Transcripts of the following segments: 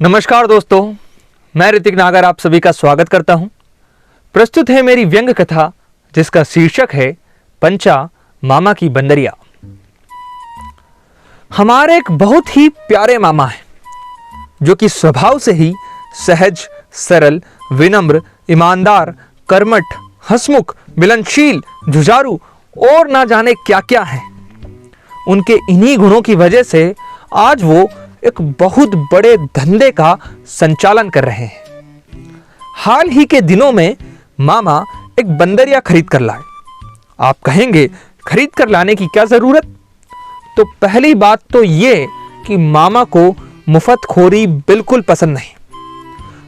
नमस्कार दोस्तों, मैं ऋतिक नागर आप सभी का स्वागत करता हूं। प्रस्तुत है मेरी व्यंग कथा जिसका शीर्षक है पंचा मामा की बंदरिया। हमारे एक बहुत ही प्यारे मामा हैं जो कि स्वभाव से ही सहज, सरल, विनम्र, ईमानदार, कर्मठ, हंसमुख, मिलनशील, जुझारू और ना जाने क्या क्या है। उनके इन्हीं गुणों की वजह से आज वो एक बहुत बड़े धंधे का संचालन कर रहे हैं। हाल ही के दिनों में मामा एक बंदरिया खरीद कर लाए। आप कहेंगे खरीद कर लाने की क्या जरूरत? तो पहली बात तो ये कि मामा को मुफ्तखोरी बिल्कुल पसंद नहीं।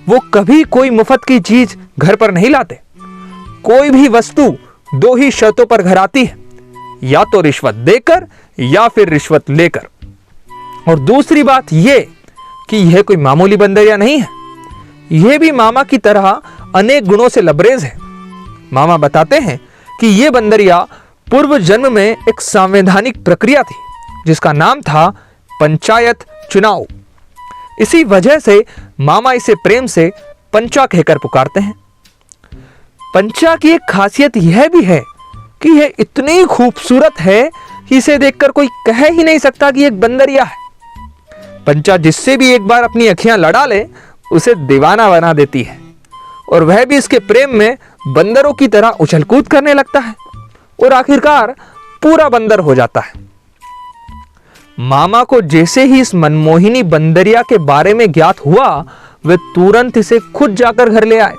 वो कभी कोई मुफ्त की चीज घर पर नहीं लाते। कोई भी वस्तु दो ही शर्तों पर घर आती है, या तो रिश्वत देकर या फिर रिश्वत लेकर। और दूसरी बात यह कि यह कोई मामूली बंदरिया नहीं है, यह भी मामा की तरह अनेक गुणों से लबरेज है। मामा बताते हैं कि यह बंदरिया पूर्व जन्म में एक संवैधानिक प्रक्रिया थी जिसका नाम था पंचायत चुनाव। इसी वजह से मामा इसे प्रेम से पंचा कहकर पुकारते हैं। पंचा की एक खासियत यह भी है कि यह इतनी खूबसूरत है कि इसे देखकर कोई कह ही नहीं सकता कि एक बंदरिया है। पंचा जिससे भी एक बार अपनी अखियां लड़ा ले उसे दीवाना बना देती है, और वह भी इसके प्रेम में बंदरों की तरह उछलकूद करने लगता है और आखिरकार पूरा बंदर हो जाता है। मामा को जैसे ही इस मनमोहिनी बंदरिया के बारे में ज्ञात हुआ, वे तुरंत इसे खुद जाकर घर ले आए।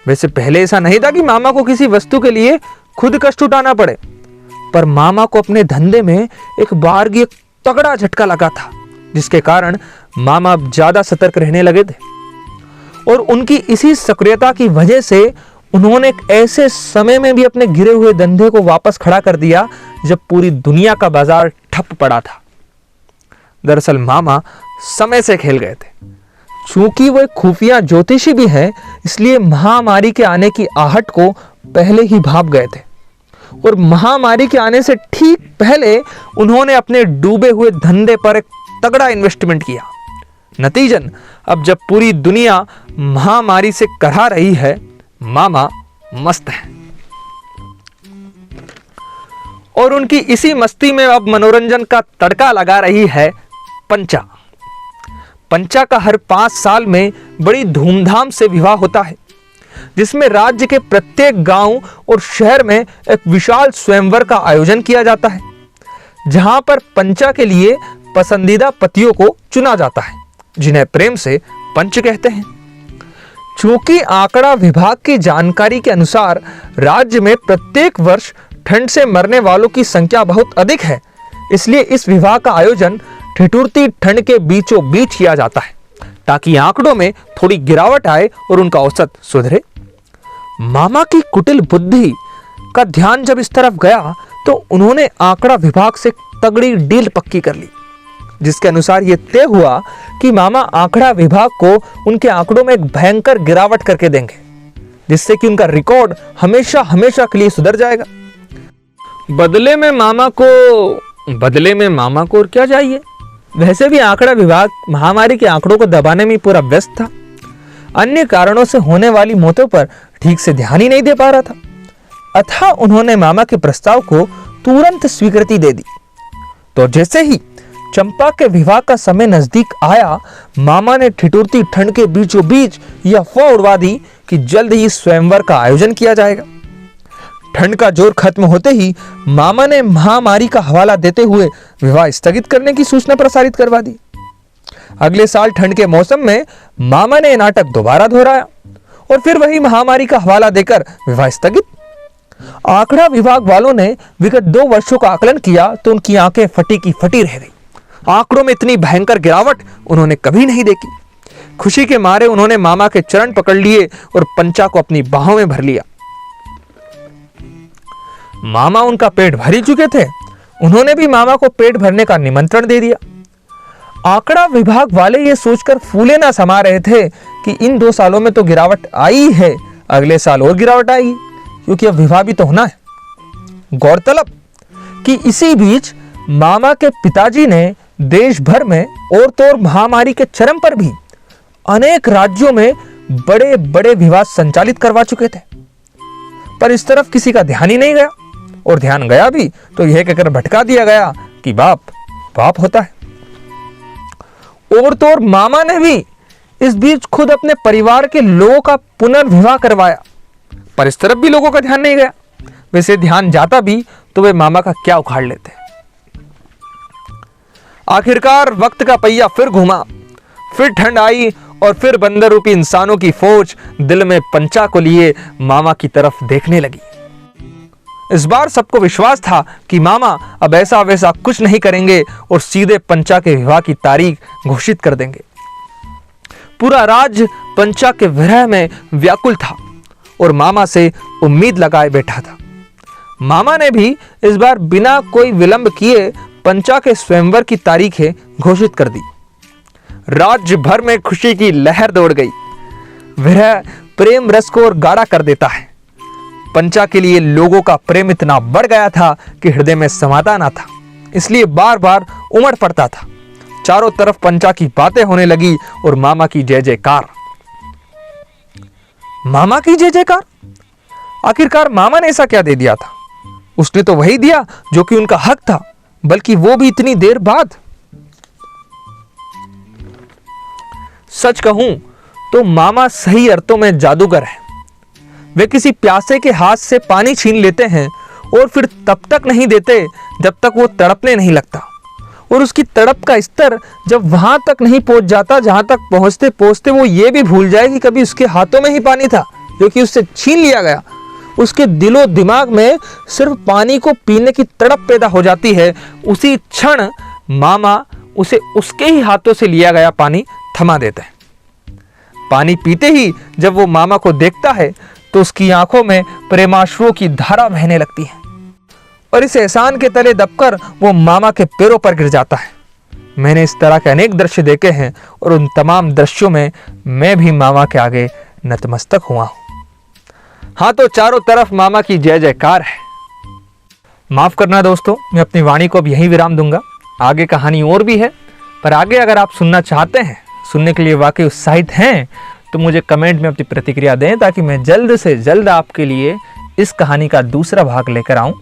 वैसे पहले ऐसा नहीं था कि मामा को किसी वस्तु के लिए खुद कष्ट उठाना पड़े, पर मामा को अपने धंधे में एक बारगी तगड़ा झटका लगा था, जिसके कारण मामा ज्यादा सतर्क रहने लगे थे। और उनकी इसी सक्रियता की वजह से उन्होंने एक ऐसे समय में भी अपने गिरे हुए धंधे को वापस खड़ा कर दिया जब पूरी दुनिया का बाजार ठप पड़ा था। दरअसल मामा समय से खेल गए थे। चूंकि वो एक खुफिया ज्योतिषी भी हैं, इसलिए महामारी के आने की आहट को पहले ही भाप गए थे, और महामारी के आने से ठीक पहले उन्होंने अपने डूबे हुए धंधे पर एक तगड़ा इन्वेस्टमेंट किया। नतीजन अब जब पूरी दुनिया महामारी से करहा रही है, मामा मस्त है। और उनकी इसी मस्ती में अब मनोरंजन का तड़का लगा रही है पंचा। पंचा का हर 5 साल में बड़ी धूमधाम से विवाह होता है, जिसमें राज्य के प्रत्येक गांव और शहर में एक विशाल स्वयंवर का आयोजन किया जाता है, जहां पर पंचा के लिए पसंदीदा पतियों को चुना जाता है, जिन्हें प्रेम से पंच कहते हैं। चूंकि आंकड़ा विभाग की जानकारी के अनुसार राज्य में प्रत्येक वर्ष ठंड से मरने वालों की संख्या बहुत अधिक है, इसलिए इस विवाह का आयोजन ठिठुरती ठंड के बीचों बीच किया जाता है, ताकि आंकड़ों में थोड़ी गिरावट आए और उनका औसत सुधरे। मामा की कुटिल बुद्धि का ध्यान जब इस तरफ गया तो उन्होंने आंकड़ा विभाग से तगड़ी डील पक्की कर ली, जिसके अनुसार यह तय हुआ कि मामा आंकड़ा विभाग को उनके आंकड़ों में एक भयंकर गिरावट करके देंगे, जिससे कि उनका रिकॉर्ड हमेशा हमेशा के लिए सुधर जाएगा। बदले में मामा को और क्या चाहिए? वैसे भी आंकड़ा विभाग महामारी के आंकड़ों को दबाने में पूरा व्यस्त था। अन्य कारणों से होने वाली मौतों पर ठीक से ध्यान ही नहीं दे पा रहा था। अतः उन्होंने मामा के प्रस्ताव को तुरंत स्वीकृति दे दी। तो जैसे ही चंपा के विवाह का समय नजदीक आया, मामा ने ठिठुरती ठंड के बीचों बीच यह अफवाह उड़वा दी कि जल्द ही स्वयंवर का आयोजन किया जाएगा। ठंड का जोर खत्म होते ही मामा ने महामारी का हवाला देते हुए विवाह स्थगित करने की सूचना प्रसारित करवा दी। अगले साल ठंड के मौसम में मामा ने नाटक दोबारा दोहराया और फिर वही महामारी का हवाला देकर विवाह स्थगित। आंकड़ा विभाग वालों ने विगत 2 वर्षों का आकलन किया तो उनकी आंखें फटी की फटी रह गई। आंकड़ों में इतनी भयंकर गिरावट उन्होंने कभी नहीं देखी। खुशी के मारे उन्होंने मामा के चरण पकड़ लिए और पंचा को अपनी बाहों में भर लिया। मामा उनका पेट भर ही चुके थे, उन्होंने भी मामा को पेट भरने का निमंत्रण दे दिया। आंकड़ा विभाग वाले ये सोचकर फूले ना समा रहे थे कि इन 2 सालों में तो गिरावट आई है, अगले साल और गिरावट आएगी, क्योंकि अब विवाह भी तो होना है। गौरतलब कि इसी बीच मामा के पिताजी ने देश भर में और तो और महामारी के चरम पर भी अनेक राज्यों में बड़े बड़े विवाद संचालित करवा चुके थे, पर इस तरफ किसी का ध्यान ही नहीं गया, और ध्यान गया भी तो यह कहकर भटका दिया गया कि बाप बाप होता है। और तो और मामा ने भी इस बीच खुद अपने परिवार के लोगों का पुनर्विवाह करवाया, पर इस तरफ भी लोगों का ध्यान नहीं गया। वैसे ध्यान जाता भी तो वे मामा का क्या उखाड़ लेते। आखिरकार वक्त का पहिया फिर घूमा, फिर ठंड आई और फिर बंदर रूपी इंसानों की फौज दिल में पंचा को लिए मामा की तरफ देखने लगी। इस बार सबको विश्वास था कि मामा अब ऐसा वैसा कुछ नहीं करेंगे और सीधे पंचा के विवाह की तारीख घोषित कर देंगे। पूरा राज्य पंचा के विरह में व्याकुल था और मामा से उम्मीद लगाए बैठा था। मामा ने भी इस बार बिना कोई विलंब किए पंचा के स्वयंवर की तारीखें घोषित कर दी। राज्य भर में खुशी की लहर दौड़ गई। विरह प्रेम रस को और गाढ़ा कर देता है। पंचा के लिए लोगों का प्रेम इतना बढ़ गया था कि हृदय में समाता ना था, इसलिए बार बार उमड़ पड़ता था। चारों तरफ पंचा की बातें होने लगी और मामा की जय जयकार। मामा की जय जयकार? आखिरकार मामा ने ऐसा क्या दे दिया था? उसने तो वही दिया जो कि उनका हक था, बल्कि वो भी इतनी देर बाद। सच कहूं तो मामा सही अर्थों में जादूगर है। वे किसी प्यासे के हाथ से पानी छीन लेते हैं और फिर तब तक नहीं देते जब तक वो तड़पने नहीं लगता, और उसकी तड़प का स्तर जब वहां तक नहीं पहुंच जाता जहां तक पहुंचते पहुंचते वो ये भी भूल जाए कि कभी उसके हाथों में ही पानी था जो कि उससे छीन लिया गया। उसके दिलो दिमाग में सिर्फ पानी को पीने की तड़प पैदा हो जाती है। उसी क्षण मामा उसे उसके ही हाथों से लिया गया पानी थमा देता है। पानी पीते ही जब वो मामा को देखता है तो उसकी आंखों में प्रेमाश्रुओं की धारा बहने लगती है, और इस एहसान के तले दबकर वो मामा के पैरों पर गिर जाता है। मैंने इस तरह के अनेक दृश्य देखे हैं और उन तमाम दृश्यों में मैं भी मामा के आगे नतमस्तक हुआ हूं। हाँ, तो चारों तरफ मामा की जय जयकार है। माफ करना दोस्तों, मैं अपनी वाणी को अब यहीं विराम दूंगा। आगे कहानी और भी है, पर आगे अगर आप सुनना चाहते हैं, सुनने के लिए वाकई उत्साहित हैं, तो मुझे कमेंट में अपनी प्रतिक्रिया दें ताकि मैं जल्द से जल्द आपके लिए इस कहानी का दूसरा भाग लेकर आऊं।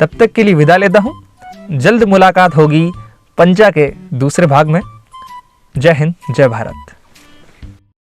तब तक के लिए विदा लेता हूं। जल्द मुलाकात होगी पंचा के दूसरे भाग में। जय हिंद, जय भारत।